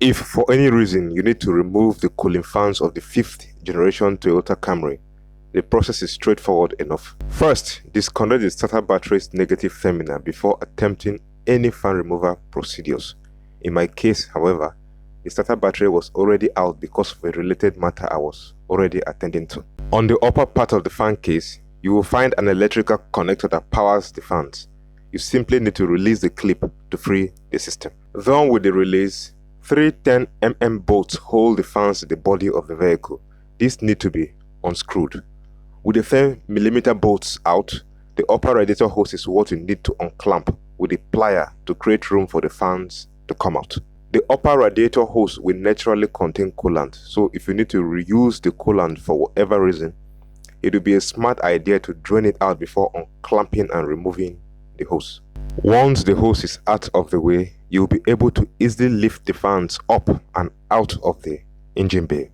If for any reason you need to remove the cooling fans of the 5th generation Toyota Camry, the process is straightforward enough. First, disconnect the starter battery's negative terminal before attempting any fan removal procedures. In my case, however, the starter battery was already out because of a related matter I was already attending to. On the upper part of the fan case, you will find an electrical connector that powers the fans. You simply need to release the clip to free the system. Done with the release, 3 10mm bolts hold the fans in the body of the vehicle. These need to be unscrewed. With the 10mm bolts out, the upper radiator hose is what you need to unclamp with a plier to create room for the fans to come out. The upper radiator hose will naturally contain coolant, so if you need to reuse the coolant for whatever reason, it will be a smart idea to drain it out before unclamping and removing the hose. Once the hose is out of the way, you will be able to easily lift the fans up and out of the engine bay.